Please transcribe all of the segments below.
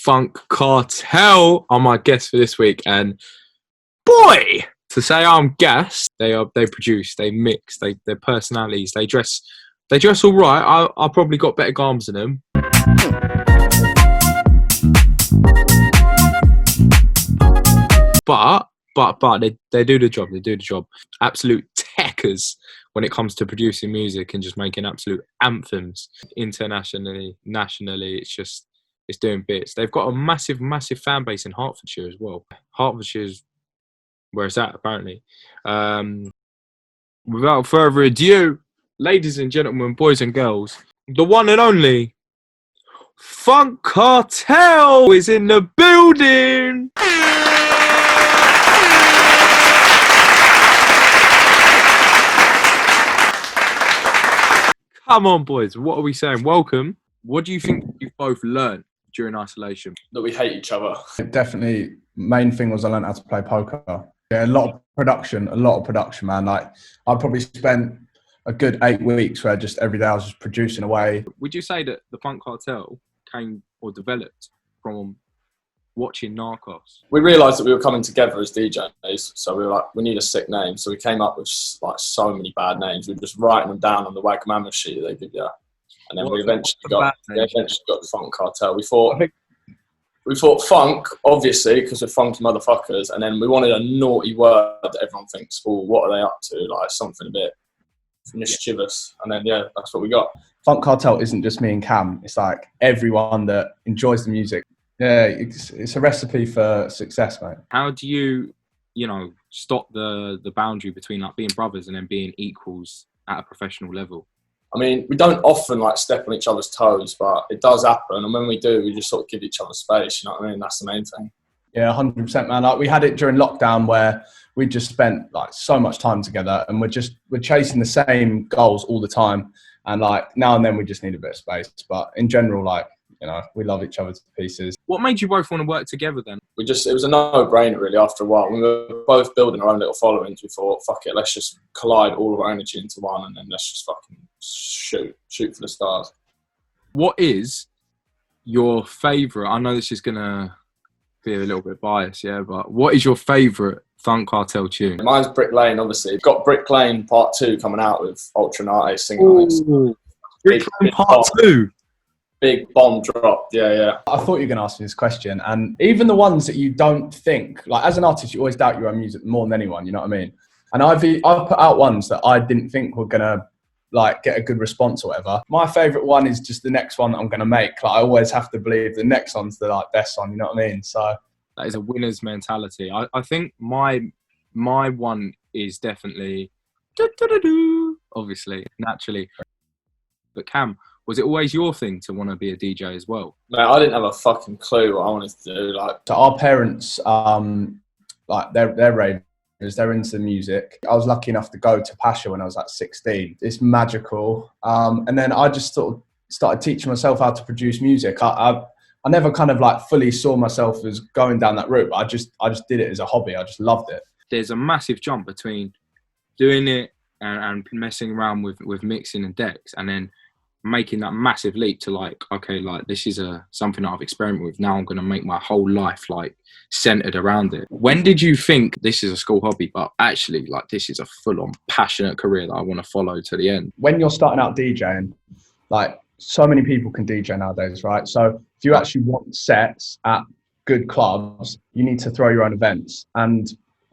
Funk Cartel are my guests for this week, and boy, to say I'm gassed. They produce, they mix, their personalities, they dress all right. I probably got better garms than them. But they do the job. They do the job. Absolute techers when it comes to producing music and just making absolute anthems internationally, nationally. It's doing bits. They've got a massive fan base in Hertfordshire as well. Hertfordshire's where it's at, apparently. Without further ado, ladies and gentlemen, boys and girls, the one and only Funk Cartel is in the building. Come on, boys. What are we saying? Welcome. What do you think you've both learned during isolation? That we hate each other. Definitely, main thing was I learned how to play poker. Yeah, a lot of production, man. Like, I probably spent a good 8 weeks where just every day I was just producing away. Would you say that the Funk Cartel came or developed from watching Narcos? We realised that we were coming together as DJs, so we were like, we need a sick name. So we came up with like so many bad names. We were just writing them down on the Wagamama sheet they give you, and then we eventually got the Funk Cartel. We thought funk, obviously, because we're funky motherfuckers, and then we wanted a naughty word that everyone thinks, oh, what are they up to? Like something a bit mischievous. And then, yeah, that's what we got. Funk Cartel isn't just me and Cam. It's like everyone that enjoys the music. Yeah, it's a recipe for success, mate. How do you stop the boundary between like being brothers and then being equals at a professional level? I mean, we don't often like step on each other's toes, but it does happen. And when we do, we just sort of give each other space. You know what I mean? That's the main thing. Yeah, 100%, man. Like we had it during lockdown where we just spent like so much time together, and we're chasing the same goals all the time. And like now and then we just need a bit of space. But in general, like, we love each other to pieces. What made you both want to work together then? It was a no-brainer really after a while. We were both building our own little followings. We thought, fuck it, let's just collide all of our energy into one, and then let's just fucking shoot for the stars. What is your favourite? I know this is going to be a little bit biased, yeah, but what is your favourite Funk Cartel tune? Mine's Brick Lane, obviously. We've got Brick Lane Part 2 coming out with Ultra Nate singing on it. Brick Lane Part 2? Big bomb drop, yeah. I thought you were going to ask me this question, and even the ones that you don't think, like as an artist, you always doubt your own music more than anyone, you know what I mean? And I've put out ones that I didn't think were going to like get a good response or whatever. My favourite one is just the next one that I'm going to make. Like I always have to believe the next one's the like best one, you know what I mean? So that is a winner's mentality. I think my one is definitely obviously, naturally. But Cam, was it always your thing to want to be a DJ as well? Mate, I didn't have a fucking clue what I wanted to do. Like, so our parents, like they're ravers, they're into music. I was lucky enough to go to Pasha when I was like 16. It's magical. And then I just sort of started teaching myself how to produce music. I never kind of like fully saw myself as going down that route. But I just did it as a hobby. I just loved it. There's a massive jump between doing it and messing around with mixing and decks, and then making that massive leap to like, okay, like this is something that I've experimented with. Now I'm going to make my whole life like centered around it. When did you think this is a school hobby, but actually like this is a full-on passionate career that I want to follow to the end? When you're starting out DJing, like so many people can DJ nowadays, right? So if you actually want sets at good clubs, you need to throw your own events. And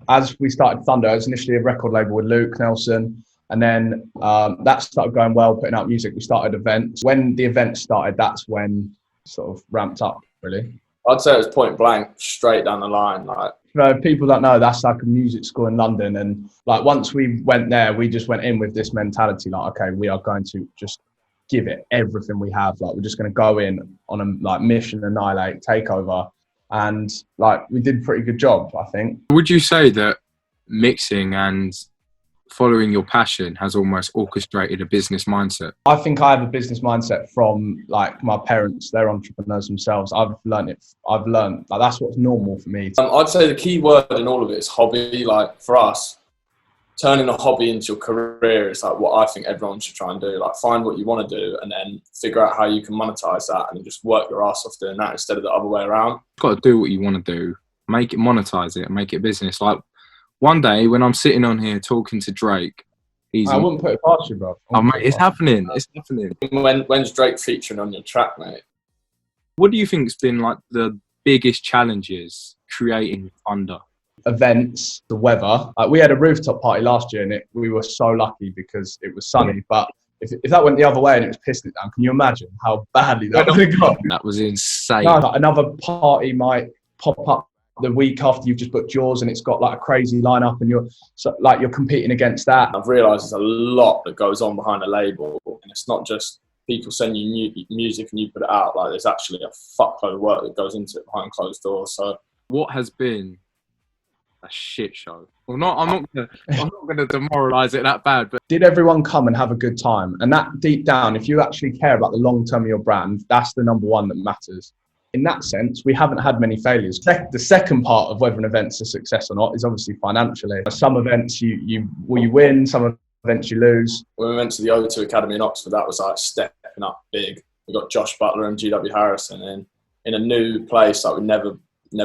as we started Thunder, it was initially a record label with Luke Nelson. And then that started going well, putting out music. We started events. When the events started, that's when sort of ramped up, really. I'd say it was point blank, straight down the line. Like, people don't know, that's like a music school in London. And like once we went there, we just went in with this mentality, like, okay, we are going to just give it everything we have. Like, we're just going to go in on a like mission, annihilate, take over. And like, we did a pretty good job, I think. Would you say that mixing and following your passion has almost orchestrated a business mindset? I think I have a business mindset from like my parents. They're entrepreneurs themselves. I've learned like that's what's normal for me. I'd say the key word in all of it is hobby. Like for us, turning a hobby into your career is like what I think everyone should try and do. Like, find what you want to do and then figure out how you can monetize that, and then just work your ass off doing that instead of the other way around. You've got to do what you want to do, make it, monetize it, make it business. Like, one day when I'm sitting on here talking to Drake, I wouldn't put it past you, bro. Oh, mate, it's happening. It's happening. When's Drake featuring on your track, mate? What do you think's been like the biggest challenges creating Thunder? Events, the weather. We had a rooftop party last year, and we were so lucky because it was sunny. But if that went the other way and it was pissing it down, can you imagine how badly that would have gone? That was insane. No, like, another party might pop up the week after you've just booked yours, and it's got like a crazy lineup, and you're competing against that. I've realised there's a lot that goes on behind a label, and it's not just people send you new music and you put it out. Like, there's actually a fuckload of work that goes into it behind closed doors. So, what has been a shit show? Well, I'm not gonna demoralise it that bad, but did everyone come and have a good time? And that, deep down, if you actually care about the long term of your brand, that's the number one that matters. In that sense, we haven't had many failures. The second part of whether an event's a success or not is obviously financially. Some events you win, some events you lose. When we went to the O2 Academy in Oxford, that was like stepping up big. We got Josh Butler and GW Harrison in a new place like we'd never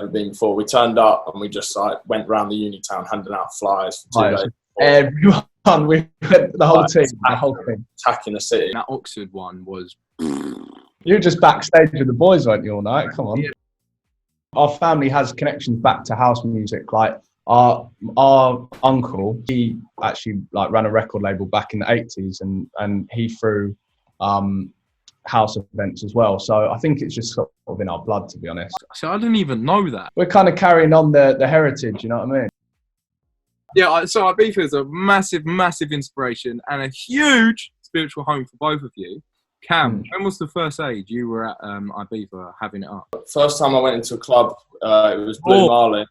been before. We turned up and we just like went around the uni town handing out flyers for 2 days. Everyone, we went, the whole team, attacking the city. That Oxford one was. You were just backstage with the boys, weren't you, all night? Come on. Yeah. Our family has connections back to house music. Like our uncle, he actually like ran a record label back in the 80s, and he threw house events as well. So I think it's just sort of in our blood, to be honest. So I didn't even know that. We're kind of carrying on the heritage, you know what I mean? Yeah, so Ibiza is a massive, massive inspiration and a huge spiritual home for both of you. Cam, when was the first age you were at Ibiza having it up? First time I went into a club, it was Blue Marlin.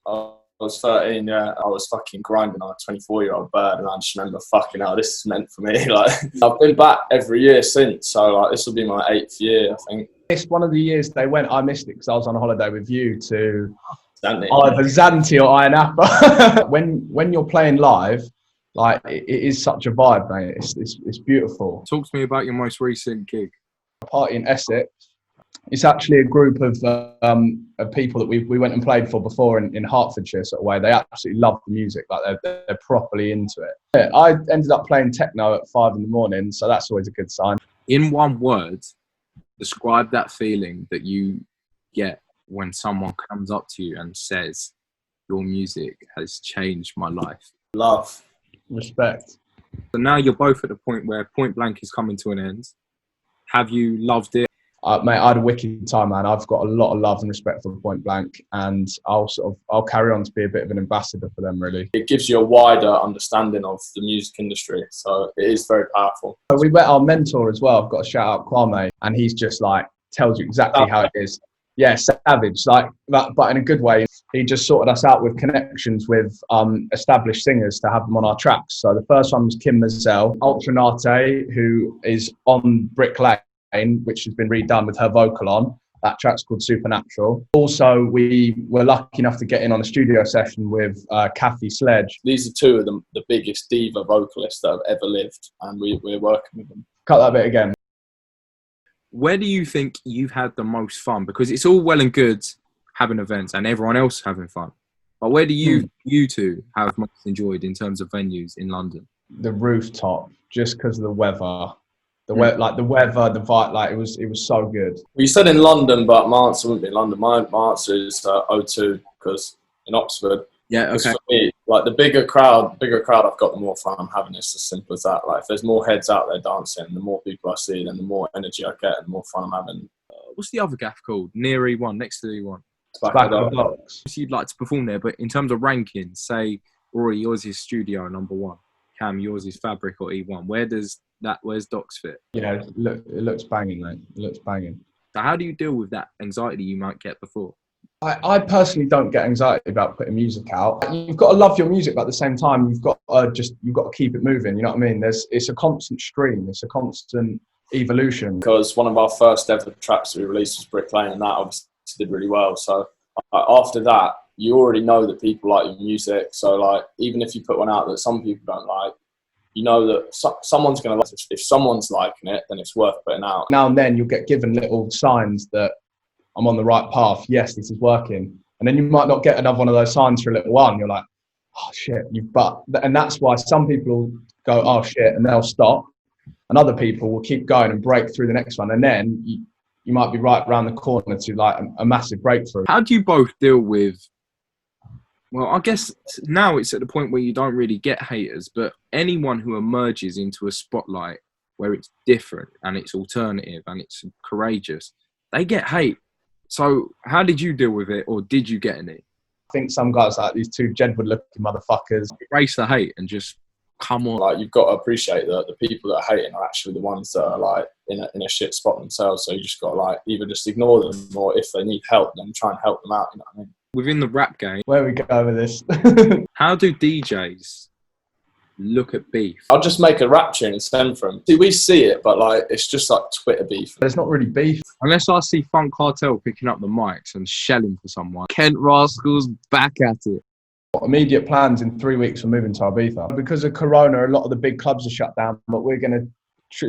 I was 13, yeah. I was fucking grinding on a 24-year-old bird, and I just remember, fucking hell, this is meant for me. Like, I've been back every year since, so like this will be my 8th year, I think. It's one of the years they went. I missed it because I was on a holiday with you to Zante. Either Zante or Iron Apple. when you're playing live, like, it is such a vibe, mate. It's beautiful. Talk to me about your most recent gig. A party in Essex. It's actually a group of people that we went and played for before in Hertfordshire sort of way. They absolutely love the music. Like, they're properly into it. Yeah, I ended up playing techno at 5 a.m, so that's always a good sign. In one word, describe that feeling that you get when someone comes up to you and says, your music has changed my life. Love. Respect. So now you're both at the point where Point Blank is coming to an end. Have you loved it? Mate, I had a wicked time, man. I've got a lot of love and respect for Point Blank, and I'll carry on to be a bit of an ambassador for them, really. It gives you a wider understanding of the music industry, so it is very powerful. We met our mentor as well. I've got to shout out Kwame, and he's just like tells you exactly how it is. Yeah, savage, like that, but in a good way. He just sorted us out with connections with established singers to have them on our tracks. So the first one was Kim Mazel, Ultranate, who is on Brick Lane, which has been redone with her vocal on. That track's called Supernatural. Also, we were lucky enough to get in on a studio session with Kathy Sledge. These are two of the biggest diva vocalists that have ever lived, and we're working with them. Cut that bit again. Where do you think you've had the most fun? Because it's all well and good having events and everyone else having fun. But where do you two have most enjoyed in terms of venues in London? The rooftop, just because of the weather. The weather, the vibe, like it was so good. Well, you said in London, but my answer wouldn't be in London. My answer is O2, because in Oxford. Yeah, okay. For me, like the bigger crowd I've got, the more fun I'm having. It's as simple as that. Like, if there's more heads out there dancing, the more people I see, then the more energy I get and the more fun I'm having. What's the other gaff called? Near E1, next to E1. Back of the box. You'd like to perform there, but in terms of rankings, say, Rory, yours is Studio number 1. Cam, yours is Fabric or E1. Where's Docs fit? Yeah, it looks banging, mate. It looks banging. So how do you deal with that anxiety you might get before? I personally don't get anxiety about putting music out. You've got to love your music, but at the same time, you've got to keep it moving. You know what I mean? It's a constant stream. It's a constant evolution. Because one of our first ever tracks we released was Brick Lane, and that obviously did really well. So after that, you already know that people like your music. So like, even if you put one out that some people don't like, you know that someone's going to like it. If someone's liking it, then it's worth putting out. Now and then you'll get given little signs that I'm on the right path. Yes, this is working. And then you might not get another one of those signs for a little while. And you're like, oh shit, and that's why some people will go, oh shit, and they'll stop. And other people will keep going and break through the next one. And then you might be right around the corner to like a massive breakthrough. How do you both deal with, well, I guess now it's at the point where you don't really get haters, but anyone who emerges into a spotlight where it's different and it's alternative and it's courageous, they get hate. So how did you deal with it, or did you get any? I think some guys like these two Jedward-looking motherfuckers Erase the hate and just come on. Like, you've got to appreciate that the people that are hating are actually the ones that are like in a shit spot themselves. So you just got to like either just ignore them, or if they need help, then try and help them out. You know what I mean? Within the rap game, where we go with this. How do DJs look at beef? I'll just make a rap tune and send for them. See, we see it, but like it's just like Twitter beef. There's not really beef. Unless I see Funk Cartel picking up the mics and shelling for someone. Kent Rascals back at it. Immediate plans in 3 weeks for moving to Ibiza. Because of Corona, a lot of the big clubs are shut down, but we're going to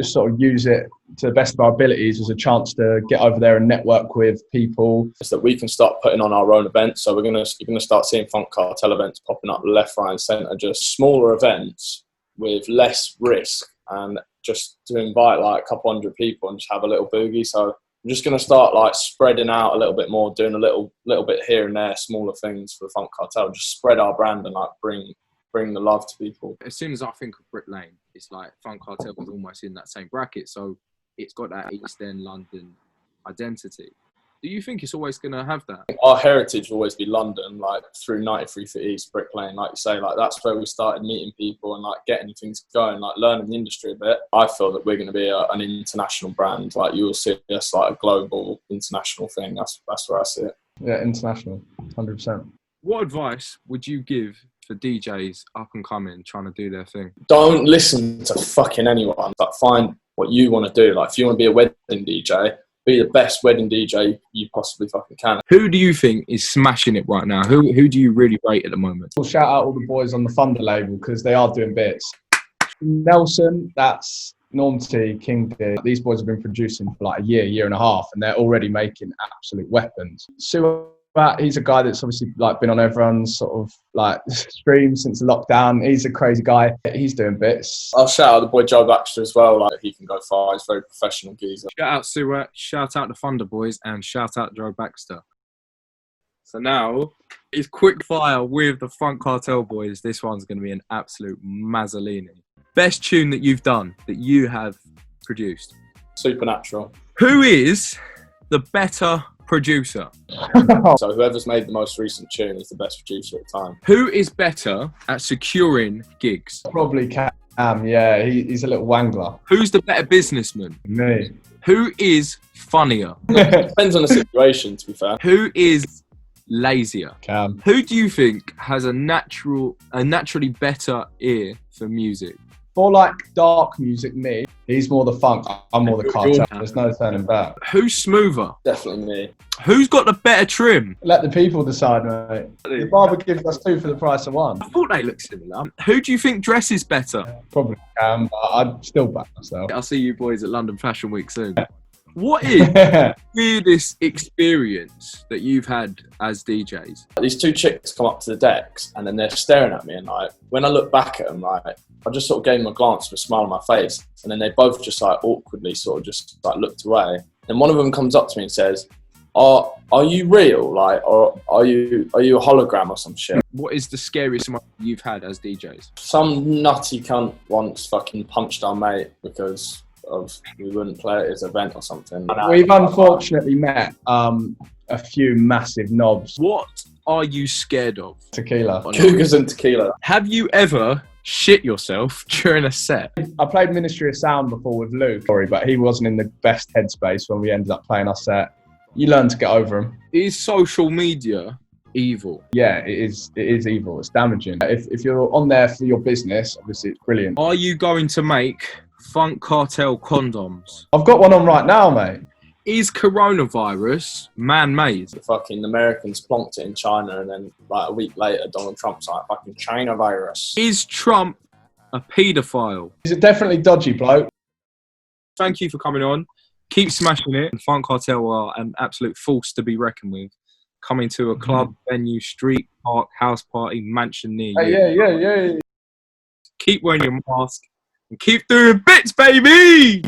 sort of use it to the best of our abilities as a chance to get over there and network with people. It's that we can start putting on our own events. So you're gonna start seeing Funk Cartel events popping up left, right, and centre. Just smaller events with less risk, and just to invite like a couple hundred people and just have a little boogie. So I'm just gonna start like spreading out a little bit more, doing a little bit here and there, smaller things for the Funk Cartel. Just spread our brand and like bring the love to people. As soon as I think of Brick Lane, it's like Funk Cartel was almost in that same bracket, so it's got that East End London identity. Do you think it's always going to have that? Our heritage will always be London, like through 93 Foot East, Brick Lane, like you say, like that's where we started meeting people and like getting things going, like learning the industry a bit. I feel that we're going to be an international brand. Like you will see us like a global, international thing. That's where I see it. Yeah, international, 100%. What advice would you give for DJs up and coming, trying to do their thing? Don't listen to fucking anyone. Like find what you want to do. Like if you want to be a wedding DJ, be the best wedding DJ you possibly fucking can. Who do you think is smashing it right now? Who do you really rate at the moment? We'll shout out all the boys on the Thunder label because they are doing bits. Nelson, that's Norm T, King D. These boys have been producing for like a year and a half, and they're already making absolute weapons. He's a guy that's obviously like been on everyone's sort of like stream since the lockdown. He's a crazy guy. He's doing bits. I'll shout out the boy Joe Baxter as well. Like he can go far. He's a very professional geezer. Shout out Suet, shout out the Thunder Boys, and shout out Joe Baxter. So now it's Quickfire with the Funk Cartel boys. This one's going to be an absolute Mazzolini. Best tune that you've done, that you have produced? Supernatural. Who is the better producer? So whoever's made the most recent tune is the best producer at the time. Who is better at securing gigs? Probably Cam, yeah. He's a little wangler. Who's the better businessman? Me. Who is funnier? Depends on the situation, to be fair. Who is lazier? Cam. Who do you think has a naturally better ear for music? For like dark music, me. He's more the funk. I'm more the cartel. There's no turning back. Who's smoother? Definitely me. Who's got the better trim? Let the people decide, mate. The barber gives us 2 for the price of 1. I thought they looked similar. Who do you think dresses better? Probably Cam, but I'd still back myself. I'll see you boys at London Fashion Week soon. What is the weirdest experience that you've had as DJs? These 2 chicks come up to the decks and then they're staring at me, and like when I look back at them, like I just sort of gave them a glance with a smile on my face, and then they both just like awkwardly sort of just like looked away. And one of them comes up to me and says, "Are you real? Like, or are you a hologram or some shit?" What is the scariest moment you've had as DJs? Some nutty cunt once fucking punched our mate because we wouldn't play at his event or something. We've unfortunately met a few massive knobs. What are you scared of? Tequila. Cougars and tequila. Have you ever shit yourself during a set? I played Ministry of Sound before with Luke, but he wasn't in the best headspace when we ended up playing our set. You learn to get over him. Is social media evil? Yeah, it is evil. It's damaging. If you're on there for your business, obviously it's brilliant. Are you going to make Funk Cartel condoms? I've got one on right now, mate. Is coronavirus man-made? The fucking Americans plonked it in China, and then like a week later, Donald Trump's like, fucking China virus. Is Trump a paedophile? He's a definitely dodgy bloke. Thank you for coming on. Keep smashing it. Funk Cartel are an absolute force to be reckoned with. Coming to a club, venue, street, park, house party, mansion near you. Yeah. Keep wearing your mask and keep doing bits, baby!